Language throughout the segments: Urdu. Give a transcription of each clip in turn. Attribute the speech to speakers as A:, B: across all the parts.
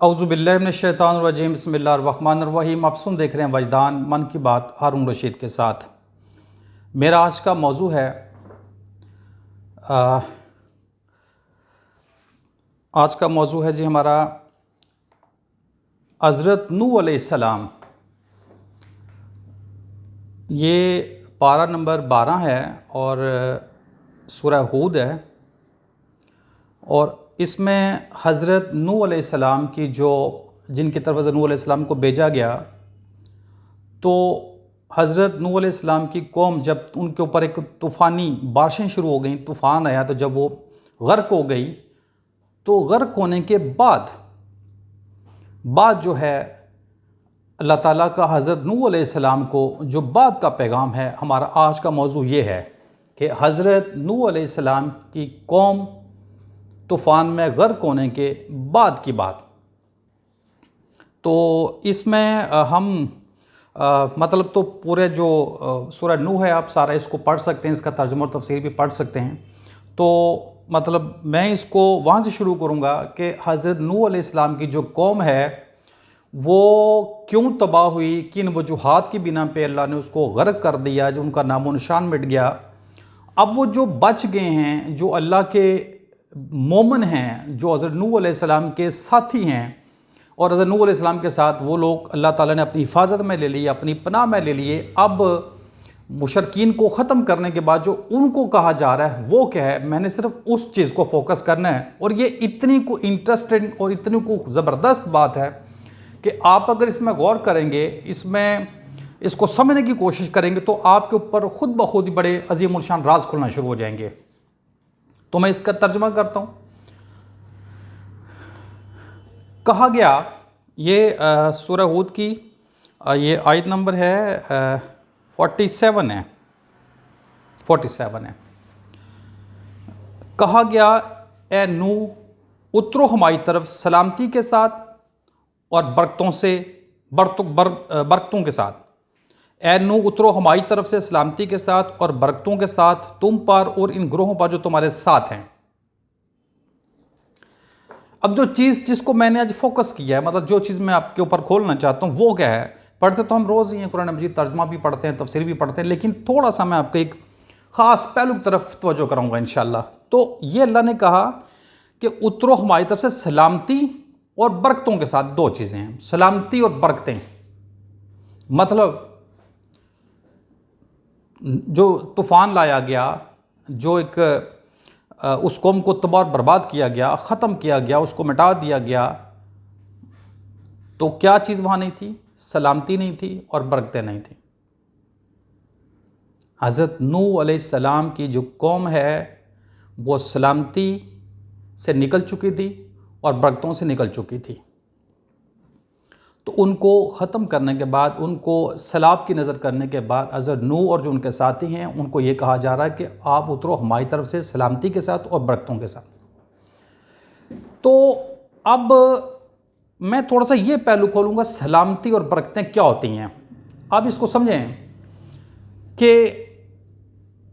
A: اعوذ باللہ من الشیطان الرجیم بسم اللہ الرحمن الرحیم۔ آپ دیکھ رہے ہیں وجدان من کی بات ہارون رشید کے ساتھ۔ میرا آج کا موضوع ہے جی ہمارا حضرت نوح علیہ السلام۔ یہ پارہ نمبر 12 ہے اور سورہ ہود ہے، اور اس میں حضرت نوح علیہ السلام کی جن کی طرف حضرت نوح علیہ السلام کو بھیجا گیا، تو حضرت نوح علیہ السلام کی قوم جب ان کے اوپر ایک طوفانی بارشیں شروع ہو گئیں، طوفان آیا، تو جب وہ غرق ہو گئی، تو غرق ہونے کے بعد جو ہے اللہ تعالیٰ کا حضرت نوح علیہ السلام کو جو بعد کا پیغام ہے، ہمارا آج کا موضوع یہ ہے کہ حضرت نوح علیہ السلام کی قوم طوفان میں غرق ہونے کے بعد کی بات۔ تو اس میں ہم مطلب تو پورے جو سورہ نوح ہے، آپ سارا اس کو پڑھ سکتے ہیں، اس کا ترجمہ اور تفسیر بھی پڑھ سکتے ہیں۔ تو مطلب میں اس کو وہاں سے شروع کروں گا کہ حضرت نوح علیہ السلام کی جو قوم ہے وہ کیوں تباہ ہوئی، کن وجوہات کی بنا پہ اللہ نے اس کو غرق کر دیا، جو ان کا نام و نشان مٹ گیا۔ اب وہ جو بچ گئے ہیں، جو اللہ کے مومن ہیں، جو حضرت نوح علیہ السلام کے ساتھی ہیں، اور حضرت نوح علیہ السلام کے ساتھ وہ لوگ اللہ تعالیٰ نے اپنی حفاظت میں لے لیے، اپنی پناہ میں لے لیے۔ اب مشرکین کو ختم کرنے کے بعد جو ان کو کہا جا رہا ہے وہ کیا ہے، میں نے صرف اس چیز کو فوکس کرنا ہے۔ اور یہ اتنی کو انٹرسٹنگ اور اتنی کو زبردست بات ہے کہ آپ اگر اس میں غور کریں گے، اس کو سمجھنے کی کوشش کریں گے، تو آپ کے اوپر خود بخود ہی بڑے عظیم الشان راز کھلنا شروع ہو جائیں گے۔ تو میں اس کا ترجمہ کرتا ہوں۔ کہا گیا، یہ سورہ ہود کی یہ آیت نمبر ہے 47 ہے۔ کہا گیا، اے نوح اترو ہماری طرف سلامتی کے ساتھ اور برکتوں کے ساتھ۔ اے نوح اترو ہماری طرف سے سلامتی کے ساتھ اور برکتوں کے ساتھ تم پر اور ان گروہوں پر جو تمہارے ساتھ ہیں۔ اب جو چیز جس کو میں نے آج فوکس کیا ہے، مطلب جو چیز میں آپ کے اوپر کھولنا چاہتا ہوں وہ کیا ہے، پڑھتے تو ہم روز ہی ہیں، قرآن مجید ترجمہ بھی پڑھتے ہیں، تفسیر بھی پڑھتے ہیں، لیکن تھوڑا سا میں آپ کو ایک خاص پہلو کی طرف توجہ کراؤں گا انشاءاللہ۔ تو یہ اللہ نے کہا کہ اترو ہماری طرف سے سلامتی اور برکتوں کے ساتھ، دو چیزیں ہیں، سلامتی اور برکتیں۔ مطلب جو طوفان لایا گیا، جو ایک اس قوم کو تباہ اور برباد کیا گیا، ختم کیا گیا، اس کو مٹا دیا گیا، تو کیا چیز وہاں نہیں تھی؟ سلامتی نہیں تھی اور برکتیں نہیں تھیں۔ حضرت نوح علیہ السلام کی جو قوم ہے وہ سلامتی سے نکل چکی تھی اور برکتوں سے نکل چکی تھی۔ تو ان کو ختم کرنے کے بعد، ان کو سیلاب کی نظر کرنے کے بعد، حضرت نوح اور جو ان کے ساتھی ہیں ان کو یہ کہا جا رہا ہے کہ آپ اترو ہماری طرف سے سلامتی کے ساتھ اور برکتوں کے ساتھ۔ تو اب میں تھوڑا سا یہ پہلو کھولوں گا، سلامتی اور برکتیں کیا ہوتی ہیں۔ آپ اس کو سمجھیں کہ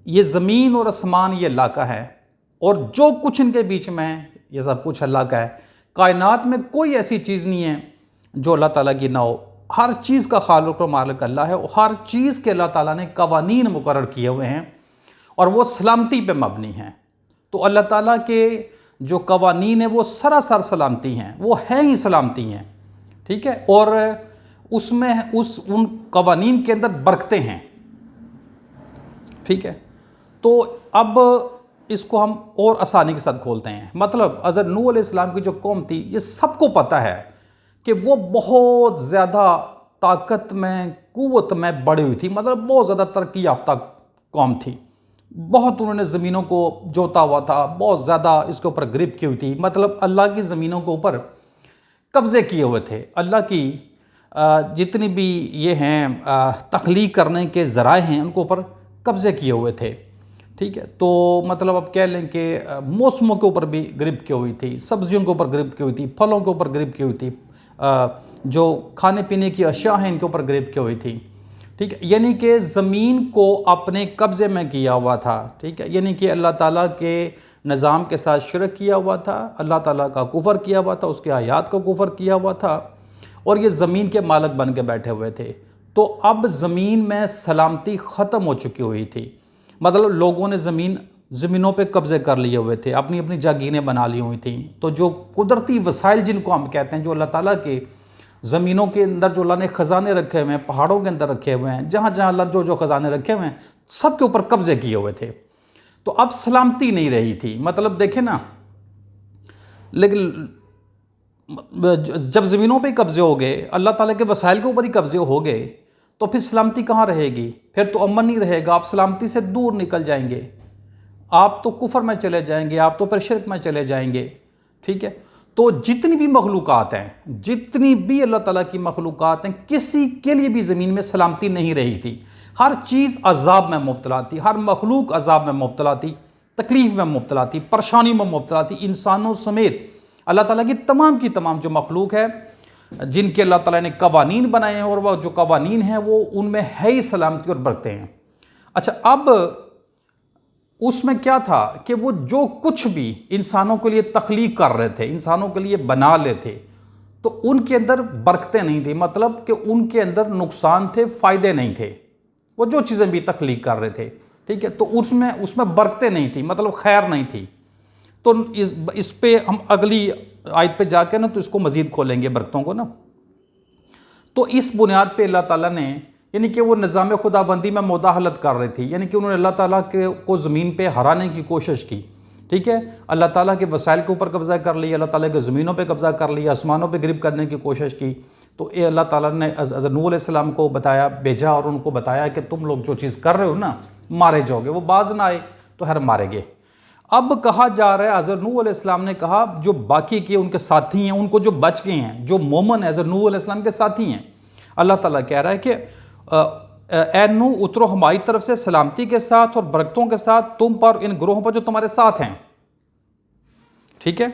A: یہ زمین اور آسمان یہ اللہ کا ہے، اور جو کچھ ان کے بیچ میں یہ سب کچھ اللہ کا ہے۔ کائنات میں کوئی ایسی چیز نہیں ہے جو اللہ تعالیٰ کی نہ ہو، ہر چیز کا خالق و مالک اللہ ہے، اور ہر چیز کے اللہ تعالیٰ نے قوانین مقرر کیے ہوئے ہیں، اور وہ سلامتی پہ مبنی ہیں۔ تو اللہ تعالیٰ کے جو قوانین ہیں وہ سراسر سلامتی ہیں، وہ ہیں ہی سلامتی ہیں، ٹھیک ہے، اور اس میں ان قوانین کے اندر برکتیں ہیں، ٹھیک ہے۔ تو اب اس کو ہم اور آسانی کے ساتھ کھولتے ہیں۔ مطلب حضرت نوح علیہ السلام کی جو قوم تھی، یہ سب کو پتہ ہے کہ وہ بہت زیادہ طاقت میں، قوت میں بڑھی ہوئی تھی، مطلب بہت زیادہ ترقی یافتہ قوم تھی، بہت انہوں نے زمینوں کو جوتا ہوا تھا، بہت زیادہ اس کے اوپر گرپ کی ہوئی تھی، مطلب اللہ کی زمینوں کے اوپر قبضے کیے ہوئے تھے، اللہ کی جتنی بھی یہ ہیں تخلیق کرنے کے ذرائع ہیں ان کو اوپر قبضے کیے ہوئے تھے، ٹھیک ہے۔ تو مطلب اب کہہ لیں کہ موسموں کے اوپر بھی گرپ کی ہوئی تھی، سبزیوں کے اوپر گرپ کی ہوئی تھی، پھلوں کے اوپر گرپ کی ہوئی تھی، جو کھانے پینے کی اشیاء ہیں ان کے اوپر گرپ کی ہوئی تھی، ٹھیک ہے۔ یعنی کہ زمین کو اپنے قبضے میں کیا ہوا تھا، ٹھیک ہے۔ یعنی کہ اللہ تعالیٰ کے نظام کے ساتھ شرک کیا ہوا تھا، اللہ تعالیٰ کا کفر کیا ہوا تھا، اس کے آیات کا کفر کیا ہوا تھا، اور یہ زمین کے مالک بن کے بیٹھے ہوئے تھے۔ تو اب زمین میں سلامتی ختم ہو چکی ہوئی تھی، مطلب لوگوں نے زمینوں پہ قبضے کر لیے ہوئے تھے، اپنی اپنی جاگیریں بنا لی ہوئی تھیں۔ تو جو قدرتی وسائل جن کو ہم کہتے ہیں، جو اللہ تعالیٰ کے زمینوں کے اندر جو اللہ نے خزانے رکھے ہوئے ہیں، پہاڑوں کے اندر رکھے ہوئے ہیں، جہاں جہاں اللہ جو خزانے رکھے ہوئے ہیں، سب کے اوپر قبضے کیے ہوئے تھے۔ تو اب سلامتی نہیں رہی تھی، مطلب دیکھیں نا، لیکن جب زمینوں پہ قبضے ہو گئے، اللہ تعالیٰ کے وسائل کے اوپر ہی قبضے ہو گئے، تو پھر سلامتی کہاں رہے گی؟ پھر تو امن نہیں رہے گا، آپ سلامتی سے دور نکل جائیں گے، آپ تو کفر میں چلے جائیں گے، آپ تو پھر شرک میں چلے جائیں گے، ٹھیک ہے؟ تو جتنی بھی مخلوقات ہیں، جتنی بھی اللہ تعالیٰ کی مخلوقات ہیں، کسی کے لیے بھی زمین میں سلامتی نہیں رہی تھی۔ ہر چیز عذاب میں مبتلا تھی، ہر مخلوق عذاب میں مبتلا تھی، تکلیف میں مبتلا تھی، پریشانی میں مبتلا تھی، انسانوں سمیت اللہ تعالیٰ کی تمام جو مخلوق ہے، جن کے اللہ تعالیٰ نے قوانین بنائے ہیں، اور وہ جو قوانین ہیں وہ ان میں ہے ہی سلامتی اور برکتیں ہیں۔ اچھا، اب اس میں کیا تھا کہ وہ جو کچھ بھی انسانوں کے لیے تخلیق کر رہے تھے، انسانوں کے لیے بنا لے تھے، تو ان کے اندر برکتیں نہیں تھیں، مطلب کہ ان کے اندر نقصان تھے، فائدے نہیں تھے۔ وہ جو چیزیں بھی تخلیق کر رہے تھے، ٹھیک ہے، تو اس میں برکتیں نہیں تھیں، مطلب خیر نہیں تھی۔ تو اس پہ ہم اگلی آیت پہ جا کے نا تو اس کو مزید کھولیں گے برکتوں کو نا۔ تو اس بنیاد پہ اللہ تعالیٰ نے، یعنی کہ وہ نظام خدا بندی میں مداخلت کر رہی تھی، یعنی کہ انہوں نے اللہ تعالیٰ کو زمین پہ ہرانے کی کوشش کی، ٹھیک ہے، اللہ تعالیٰ کے وسائل کے اوپر قبضہ کر لیا، اللہ تعالیٰ کے زمینوں پہ قبضہ کر لیا، آسمانوں پہ غرب کرنے کی کوشش کی۔ تو یہ اللہ تعالیٰ نے حضرت نوح علیہ السلام کو بھیجا اور ان کو بتایا کہ تم لوگ جو چیز کر رہے ہو نا، مارے جاؤ گے۔ وہ باز نہ آئے تو ہر مارے گئے۔ اب کہا جا رہا ہے، حضرت نوح علیہ السلام نے کہا جو باقی کے ان کے ساتھی ہیں، ان کو جو بچ گئے ہیں، جو مومن ہیں، حضرت نوح علیہ السلام کے ساتھی ہیں، اللہ تعالیٰ کہہ رہا ہے کہ اے نوح اترو ہماری طرف سے سلامتی کے ساتھ اور برکتوں کے ساتھ تم پر، ان گروہوں پر جو تمہارے ساتھ ہیں، ٹھیک ہے،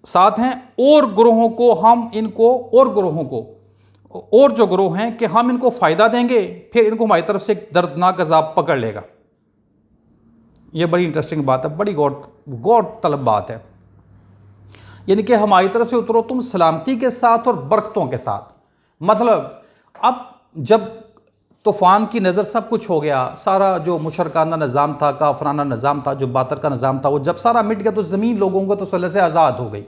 A: ساتھ ہیں، اور گروہوں کو ہم ان کو، اور جو گروہ ہیں کہ ہم ان کو فائدہ دیں گے، پھر ان کو ہماری طرف سے ایک دردناک عذاب پکڑ لے گا۔ یہ بڑی انٹرسٹنگ بات ہے، بڑی غور طلب بات ہے، یعنی کہ ہماری طرف سے اترو تم سلامتی کے ساتھ اور برکتوں کے ساتھ۔ مطلب اب جب طوفان کی نظر سب کچھ ہو گیا، سارا جو مشرکانہ نظام تھا، کافرانہ نظام تھا، جو باطل کا نظام تھا، وہ جب سارا مٹ گیا تو زمین لوگوں کو تسلط سے آزاد ہو گئی،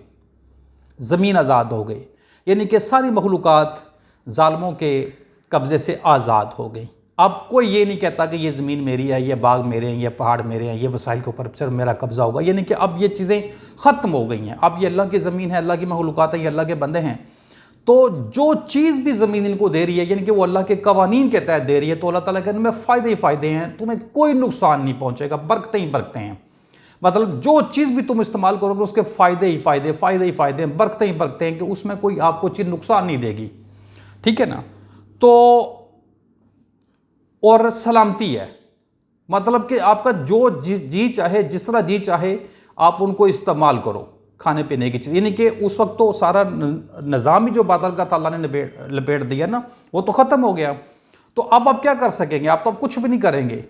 A: زمین آزاد ہو گئی، یعنی کہ ساری مخلوقات ظالموں کے قبضے سے آزاد ہو گئی۔ اب کوئی یہ نہیں کہتا کہ یہ زمین میری ہے، یہ باغ میرے ہیں، یہ پہاڑ میرے ہیں، یہ وسائل کے اوپر میرا قبضہ ہوگا، یعنی کہ اب یہ چیزیں ختم ہو گئی ہیں۔ اب یہ اللہ کی زمین ہے، اللہ کی مخلوقات ہیں، یہ اللہ کے بندے ہیں۔ تو جو چیز بھی زمین ان کو دے رہی ہے، یعنی کہ وہ اللہ کے قوانین کے تحت دے رہی ہے، تو اللہ تعالیٰ کے ان میں فائدے ہی فائدے ہیں، تمہیں کوئی نقصان نہیں پہنچے گا، برکتیں ہی برکتیں ہیں۔ مطلب جو چیز بھی تم استعمال کرو گے اس کے فائدے ہی فائدے ہیں، برکتیں ہی برکتیں ہیں، کہ اس میں کوئی آپ کو چیز نقصان نہیں دے گی، ٹھیک ہے نا۔ تو اور سلامتی ہے، مطلب کہ آپ کا جو جی چاہے، جس طرح جی چاہے آپ ان کو استعمال کرو، کھانے پینے کی چیز، یعنی کہ اس وقت تو سارا نظام ہی جو باطل کا تھا اللہ نے لپیٹ دیا نا، وہ تو ختم ہو گیا۔ تو اب آپ کیا کر سکیں گے؟ آپ تو اب کچھ بھی نہیں کریں گے،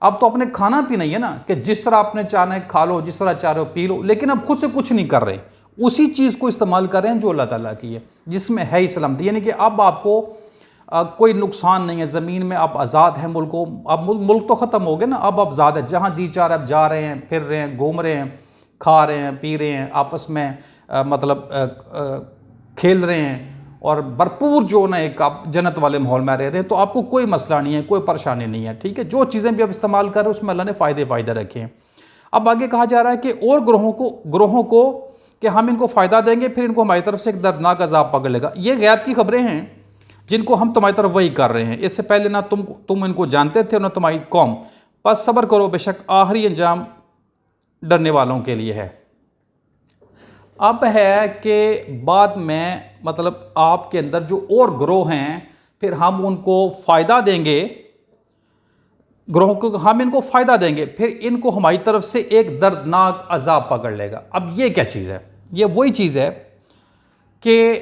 A: اب تو اپنے کھانا پینا ہی ہے نا، کہ جس طرح آپ نے چاہنا ہے کھا لو، جس طرح چاہ رہے ہو پی لو، لیکن اب خود سے کچھ نہیں کر رہے، اسی چیز کو استعمال کر رہے ہیں جو اللہ تعالیٰ کی ہے، جس میں ہے ہی سلامتی، یعنی کہ اب آپ کو کوئی نقصان نہیں ہے، زمین میں آپ آزاد ہیں، اب ملک تو ختم ہو گئے نا، اب آپ آزاد ہے، جہاں جی چاہ رہے اب جا رہے ہیں، پھر رہے ہیں، گھوم رہے ہیں، کھا رہے ہیں، پی رہے ہیں، آپس میں مطلب کھیل رہے ہیں، اور بھرپور جو نا ایک آپ جنت والے ماحول میں رہ رہے ہیں، تو آپ کو کوئی مسئلہ نہیں ہے، کوئی پریشانی نہیں ہے، ٹھیک ہے۔ جو چیزیں بھی آپ استعمال کر رہے ہیں اس میں اللہ نے فائدے رکھے ہیں۔ اب آگے کہا جا رہا ہے کہ اور گروہوں کو کہ ہم ان کو فائدہ دیں گے، پھر ان کو ہماری طرف سے ایک دردناک عذاب پکڑ لے گا۔ یہ غیب کی خبریں ہیں جن کو ہم تمہاری طرف وحی کر رہے ہیں، اس سے پہلے نہ تم ان کو جانتے تھے اور نہ تمہاری قوم، بس صبر کرو، بے شک آخری انجام ڈرنے والوں کے لیے ہے۔ اب ہے کہ بعد میں مطلب آپ کے اندر جو اور گروہ ہیں، پھر ہم ان کو فائدہ دیں گے، گروہوں کو ہم ان کو فائدہ دیں گے، پھر ان کو ہماری طرف سے ایک دردناک عذاب پکڑ لے گا۔ اب یہ کیا چیز ہے؟ یہ وہی چیز ہے کہ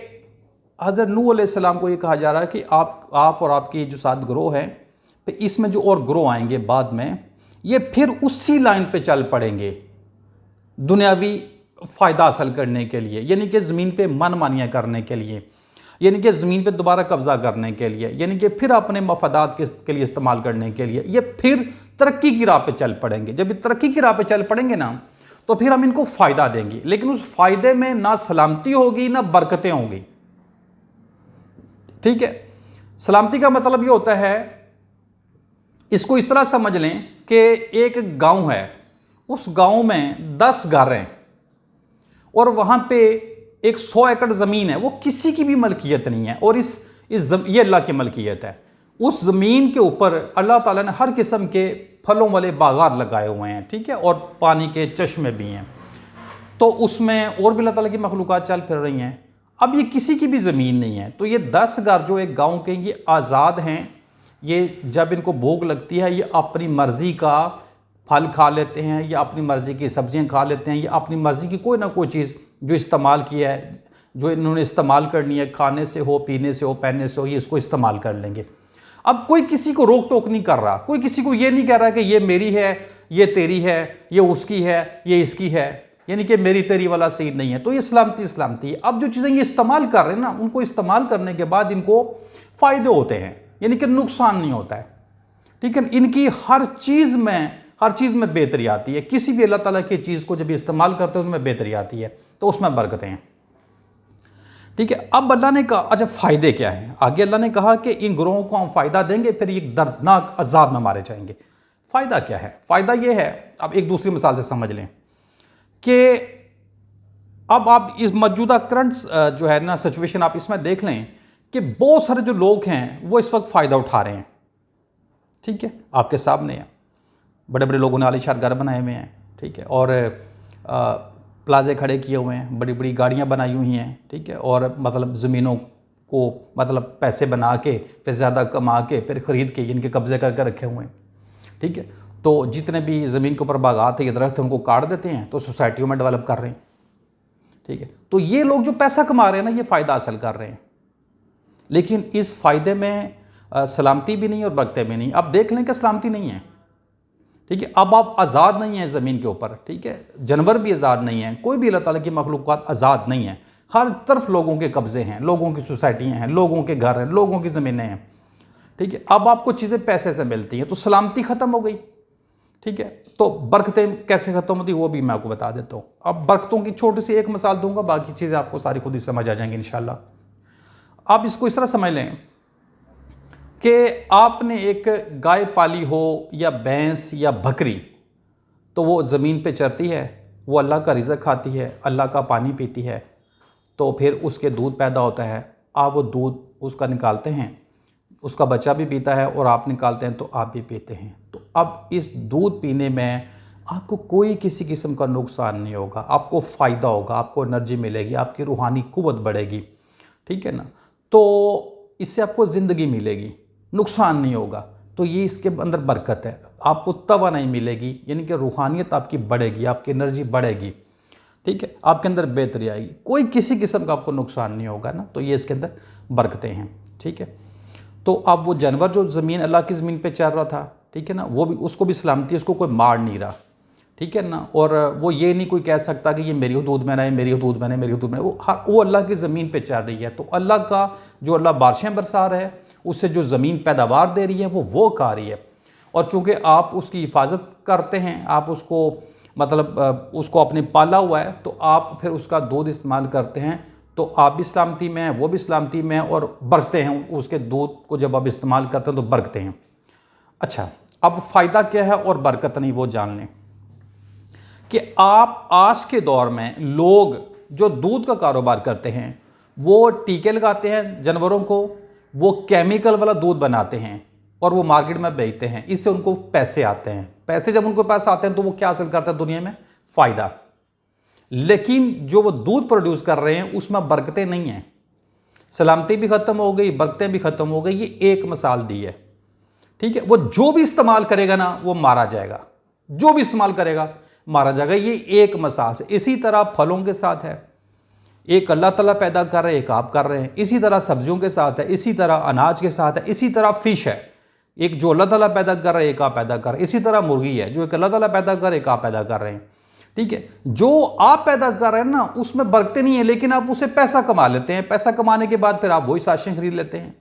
A: حضرت نوح علیہ السلام کو یہ کہا جا رہا ہے کہ آپ اور آپ کی جو 7 گروہ ہیں، پھر اس میں جو اور گروہ آئیں گے بعد میں، یہ پھر اسی لائن پہ چل پڑیں گے، دنیاوی فائدہ حاصل کرنے کے لیے، یعنی کہ زمین پہ من مانیاں کرنے کے لیے، یعنی کہ زمین پہ دوبارہ قبضہ کرنے کے لیے، یعنی کہ پھر اپنے مفادات کے لیے استعمال کرنے کے لیے، یہ پھر ترقی کی راہ پہ چل پڑیں گے۔ جب یہ ترقی کی راہ پہ چل پڑیں گے نا تو پھر ہم ان کو فائدہ دیں گے، لیکن اس فائدے میں نہ سلامتی ہوگی نہ برکتیں ہوں گی۔ ٹھیک ہے، سلامتی کا مطلب یہ ہوتا ہے، اس کو اس طرح سمجھ لیں کہ ایک گاؤں ہے، اس گاؤں میں 10 گھر ہیں اور وہاں پہ ایک 100 ایکڑ زمین ہے، وہ کسی کی بھی ملکیت نہیں ہے، اور یہ اللہ کی ملکیت ہے۔ اس زمین کے اوپر اللہ تعالیٰ نے ہر قسم کے پھلوں والے باغات لگائے ہوئے ہیں، ٹھیک ہے، اور پانی کے چشمے بھی ہیں، تو اس میں اور بھی اللہ تعالیٰ کی مخلوقات چل پھر رہی ہیں۔ اب یہ کسی کی بھی زمین نہیں ہے، تو یہ 10 گھر جو ایک گاؤں کے یہ آزاد ہیں، یہ جب ان کو بھوک لگتی ہے یہ اپنی مرضی کا پھل کھا لیتے ہیں، یا اپنی مرضی کی سبزیاں کھا لیتے ہیں، یا اپنی مرضی کی کوئی نہ کوئی چیز جو استعمال کیا ہے، جو انہوں نے استعمال کرنی ہے، کھانے سے ہو، پینے سے ہو، پہننے سے ہو، یہ اس کو استعمال کر لیں گے۔ اب کوئی کسی کو روک ٹوک نہیں کر رہا، کوئی کسی کو یہ نہیں کہہ رہا کہ یہ میری ہے، یہ تیری ہے، یہ اس کی ہے، یہ اس کی ہے، یعنی کہ میری تیری والا سین نہیں ہے۔ تو یہ سلامتی ہے۔ اب جو چیزیں یہ استعمال کر رہے ہیں نا، ان کو استعمال کرنے کے بعد ان کو فائدے ہوتے ہیں، یعنی کہ نقصان نہیں ہوتا ہے، ٹھیک ہے۔ ان کی ہر چیز میں بہتری آتی ہے، کسی بھی اللہ تعالیٰ کی چیز کو جب استعمال کرتے ہیں اس میں بہتری آتی ہے، تو اس میں برکتیں ہیں، ٹھیک ہے۔ اب اللہ نے کہا اچھا فائدے کیا ہیں؟ آگے اللہ نے کہا کہ ان گروہوں کو ہم فائدہ دیں گے، پھر یہ دردناک عذاب میں مارے جائیں گے۔ فائدہ کیا ہے؟ فائدہ یہ ہے، اب ایک دوسری مثال سے سمجھ لیں کہ اب آپ اس موجودہ کرنٹ جو ہے نا سچویشن آپ اس میں دیکھ لیں کہ بہت سارے جو لوگ ہیں وہ اس وقت فائدہ اٹھا رہے ہیں، ٹھیک ہے، آپ کے سامنے ہیں، بڑے بڑے لوگوں نے عالی شان گھر بنائے ہوئے ہیں، ٹھیک ہے، اور پلازے کھڑے کیے ہوئے ہیں، بڑی بڑی گاڑیاں بنائی ہوئی ہیں، ٹھیک ہے، اور مطلب زمینوں کو مطلب پیسے بنا کے پھر زیادہ کما کے پھر خرید کے ان کے قبضے کر کے رکھے ہوئے ہیں، ٹھیک ہے۔ تو جتنے بھی زمین کے اوپر باغات ہیں، یہ درخت ان کو کاٹ دیتے ہیں تو سوسائٹیوں میں ڈیولپ کر رہے ہیں، ٹھیک ہے۔ تو یہ لوگ جو پیسہ کما رہے ہیں نا، یہ فائدہ حاصل کر رہے ہیں، لیکن اس فائدے میں سلامتی بھی نہیں اور برکتیں بھی نہیں۔ اب دیکھ لیں کہ سلامتی نہیں ہے، ٹھیک ہے۔ اب آپ آزاد نہیں ہیں زمین کے اوپر، ٹھیک ہے، جانور بھی آزاد نہیں ہیں، کوئی بھی اللہ تعالیٰ کی مخلوقات آزاد نہیں ہیں، ہر طرف لوگوں کے قبضے ہیں، لوگوں کی سوسائٹیاں ہیں، لوگوں کے گھر ہیں، لوگوں کی زمینیں ہیں، ٹھیک ہے۔ اب آپ کو چیزیں پیسے سے ملتی ہیں تو سلامتی ختم ہو گئی، ٹھیک ہے۔ تو برکتیں کیسے ختم ہوتی وہ بھی میں آپ کو بتا دیتا ہوں۔ اب برکتوں کی چھوٹی سی ایک مثال دوں گا، باقی چیزیں آپ کو ساری خود ہی سمجھ آ جائیں گی انشاءاللہ۔ آپ اس کو اس طرح سمجھ لیں کہ آپ نے ایک گائے پالی ہو یا بھینس یا بکری، تو وہ زمین پہ چرتی ہے، وہ اللہ کا رزق کھاتی ہے، اللہ کا پانی پیتی ہے، تو پھر اس کے دودھ پیدا ہوتا ہے، آپ وہ دودھ اس کا نکالتے ہیں، اس کا بچہ بھی پیتا ہے اور آپ نکالتے ہیں تو آپ بھی پیتے ہیں۔ تو اب اس دودھ پینے میں آپ کو کوئی کسی قسم کا نقصان نہیں ہوگا، آپ کو فائدہ ہوگا، آپ کو انرجی ملے گی، آپ کی روحانی قوت بڑھے گی، ٹھیک ہے نا۔ تو اس سے آپ کو زندگی ملے گی، نقصان نہیں ہوگا، تو یہ اس کے اندر برکت ہے۔ آپ کو توانائی ملے گی، یعنی کہ روحانیت آپ کی بڑھے گی، آپ کی انرجی بڑھے گی، ٹھیک ہے، آپ کے اندر بہتری آئے گی، کوئی کسی قسم کا آپ کو نقصان نہیں ہوگا نا، تو یہ اس کے اندر برکتیں ہیں، ٹھیک ہے۔ تو اب وہ جانور جو زمین اللہ کی زمین پہ چل رہا تھا، ٹھیک ہے نا، وہ بھی اس کو بھی سلامتی، اس کو کوئی مار نہیں رہا، ٹھیک ہے نا، اور وہ یہ نہیں کوئی کہہ سکتا کہ یہ میری حدود میں رہے، میری حدود میں رہے، میری حدود میں رہے، وہ اللہ کی زمین پہ چل رہی ہے۔ تو اللہ کا جو اللہ بارشیں برسا رہا ہے، اس سے جو زمین پیداوار دے رہی ہے وہ کھا رہی ہے، اور چونکہ آپ اس کی حفاظت کرتے ہیں، آپ اس کو مطلب اس کو اپنے پالا ہوا ہے، تو آپ پھر اس کا دودھ استعمال کرتے ہیں، تو آپ بھی سلامتی میں ہیں، وہ بھی سلامتی میں ہیں، اور برکتے ہیں، اس کے دودھ کو جب آپ استعمال کرتے ہیں تو برکتے ہیں۔ اچھا، اب فائدہ کیا ہے اور برکت نہیں وہ جان لیں کہ آپ آج کے دور میں لوگ جو دودھ کا کاروبار کرتے ہیں وہ ٹیکے لگاتے ہیں جانوروں کو، وہ کیمیکل والا دودھ بناتے ہیں اور وہ مارکیٹ میں بیچتے ہیں، اس سے ان کو پیسے آتے ہیں، پیسے جب ان کو پیسے آتے ہیں تو وہ کیا حاصل کرتے ہیں دنیا میں؟ فائدہ۔ لیکن جو وہ دودھ پروڈیوس کر رہے ہیں اس میں برکتیں نہیں ہیں، سلامتی بھی ختم ہو گئی، برکتیں بھی ختم ہو گئی۔ یہ ایک مثال دی ہے، ٹھیک ہے۔ وہ جو بھی استعمال کرے گا نا وہ مارا جائے گا، جو بھی استعمال کرے گا مارا جائے گا، یہ ایک مثال سے۔ اسی طرح پھلوں کے ساتھ ہے، ایک اللہ تعالیٰ پیدا کر رہے ہیں، ایک آپ کر رہے ہیں، اسی طرح سبزیوں کے ساتھ ہے، اسی طرح اناج کے ساتھ ہے، اسی طرح فش ہے، ایک جو اللہ تعالیٰ پیدا کر رہے ہیں، ایک آپ پیدا کر رہے ہیں، اسی طرح مرغی ہے جو ایک اللہ تعالیٰ پیدا کر رہے ہیں، ایک آپ پیدا کر رہے ہیں، ٹھیک ہے، جو آپ پیدا کر رہے ہیں نا اس میں برکتیں نہیں ہیں، لیکن آپ اسے پیسہ کما لیتے ہیں، پیسہ کمانے کے بعد پھر آپ وہی سازشیں خرید لیتے ہیں۔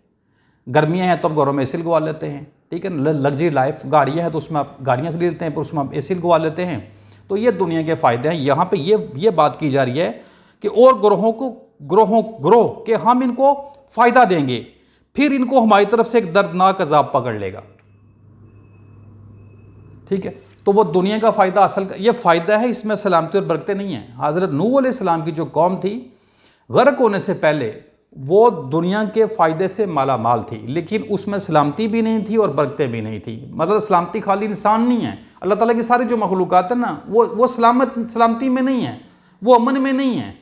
A: گرمیاں ہیں تو آپ گھروں میں اے سی لگوا لیتے ہیں، ٹھیک ہے، لگژری لائف، گاڑیاں ہیں تو اس میں آپ گاڑیاں خرید لیتے ہیں، پھر اس میں آپ اے سی لگوا لیتے ہیں۔ تو یہ دنیا کے فائدے ہیں۔ یہاں پہ یہ بات کی جا رہی ہے کہ اور گروہ کہ ہم ان کو فائدہ دیں گے، پھر ان کو ہماری طرف سے ایک دردناک عذاب پکڑ لے گا، ٹھیک ہے۔ تو وہ دنیا کا فائدہ اصل کا یہ فائدہ ہے، اس میں سلامتی اور برکتیں نہیں ہیں۔ حضرت نوح علیہ السلام کی جو قوم تھی، غرق ہونے سے پہلے وہ دنیا کے فائدے سے مالا مال تھی، لیکن اس میں سلامتی بھی نہیں تھی اور برکتیں بھی نہیں تھی۔ مطلب سلامتی خالی انسان نہیں ہے، اللہ تعالیٰ کی ساری جو مخلوقات ہیں نا وہ سلامتی میں نہیں ہے، وہ امن میں نہیں ہے۔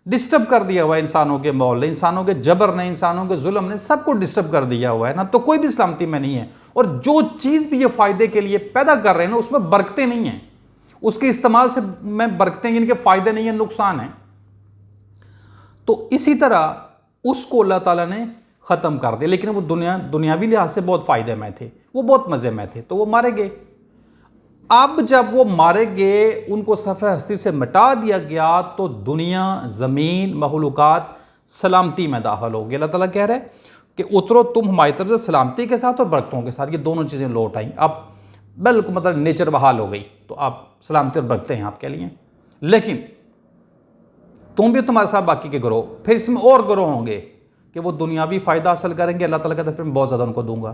A: ڈسٹرب کر دیا ہوا ہے انسانوں کے ماحول نے، انسانوں کے جبر نے، انسانوں کے ظلم نے، سب کو ڈسٹرب کر دیا ہوا ہے نا، تو کوئی بھی سلامتی میں نہیں ہے۔ اور جو چیز بھی یہ فائدے کے لیے پیدا کر رہے ہیں نا اس میں برکتیں نہیں ہیں، اس کے استعمال سے میں برکتیں، ان کے فائدے نہیں ہیں، نقصان ہیں۔ تو اسی طرح اس کو اللہ تعالیٰ نے ختم کر دیا، لیکن وہ دنیاوی لحاظ سے بہت فائدے میں تھے، وہ بہت مزے میں تھے، تو وہ مارے گئے۔ اب جب وہ مارے گئے، ان کو صفحہ ہستی سے مٹا دیا گیا، تو دنیا، زمین، مخلوقات سلامتی میں داخل ہو گئی۔ اللہ تعالیٰ کہہ رہے کہ اترو تم ہماری طرف سے سلامتی کے ساتھ اور برکتوں کے ساتھ، یہ دونوں چیزیں لوٹ آئیں۔ اب بالکل مطلب نیچر بحال ہو گئی، تو آپ سلامتی اور برکتیں ہیں آپ کے لیے، لیکن تم بھی تمہارے ساتھ باقی کے گروہ، پھر اس میں اور گروہ ہوں گے کہ وہ دنیاوی فائدہ حاصل کریں گے۔ اللہ تعالیٰ کہتا ہے پھر میں بہت زیادہ ان کو دوں گا،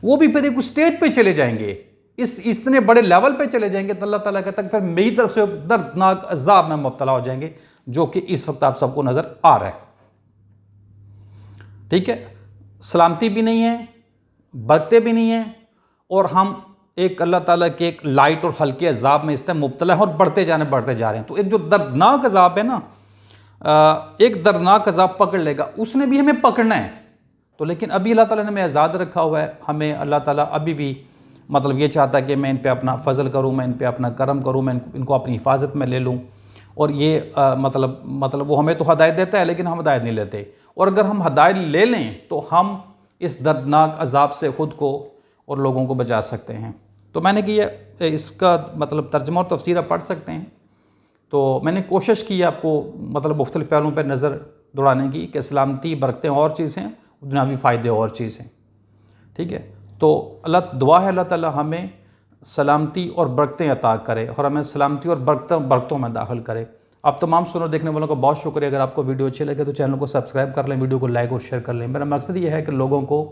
A: وہ بھی پھر ایک اسٹیج پہ چلے جائیں گے، اتنے بڑے لیول پہ چلے جائیں گے، تو اللہ تعالیٰ کہتا ہے پھر میری طرف سے دردناک عذاب میں مبتلا ہو جائیں گے، جو کہ اس وقت آپ سب کو نظر آ رہا ہے، ٹھیک ہے۔ سلامتی بھی نہیں ہے، برکتیں بھی نہیں ہیں، اور ہم ایک اللہ تعالیٰ کے ایک لائٹ اور ہلکے عذاب میں اس ٹائم مبتلا ہیں، اور بڑھتے جا رہے ہیں۔ تو ایک جو دردناک عذاب ہے نا، ایک دردناک عذاب پکڑ لے گا، اس نے بھی ہمیں پکڑنا ہے۔ تو لیکن ابھی اللہ تعالیٰ نے ہمیں آزاد رکھا ہوا ہے، ہمیں اللہ تعالیٰ ابھی بھی مطلب یہ چاہتا ہے کہ میں ان پہ اپنا فضل کروں، میں ان پہ اپنا کرم کروں، میں ان کو اپنی حفاظت میں لے لوں، اور یہ مطلب وہ ہمیں تو ہدایت دیتا ہے، لیکن ہم ہدایت نہیں لیتے، اور اگر ہم ہدایت لے لیں تو ہم اس دردناک عذاب سے خود کو اور لوگوں کو بچا سکتے ہیں۔ تو میں نے کہ اس کا مطلب ترجمہ اور تفسیر آپ پڑھ سکتے ہیں۔ تو میں نے کوشش کی آپ کو مطلب مختلف پہلوؤں پہ نظر دوڑانے کی کہ سلامتی، برکتیں اور چیز ہیں، دنیاوی فائدے اور چیز ہیں، ٹھیک ہے۔ تو دعا ہے اللہ تعالیٰ ہمیں سلامتی اور برکتیں عطا کرے، اور ہمیں سلامتی اور برکتوں میں داخل کرے۔ آپ تمام سنو دیکھنے والوں کا بہت شکریہ۔ اگر آپ کو ویڈیو اچھی لگے تو چینل کو سبسکرائب کر لیں، ویڈیو کو لائک اور شیئر کر لیں۔ میرا مقصد یہ ہے کہ لوگوں کو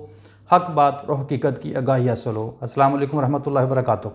A: حق بات اور حقیقت کی آگاہی حاصل ہو۔ السلام علیکم ورحمۃ اللہ وبرکاتہ۔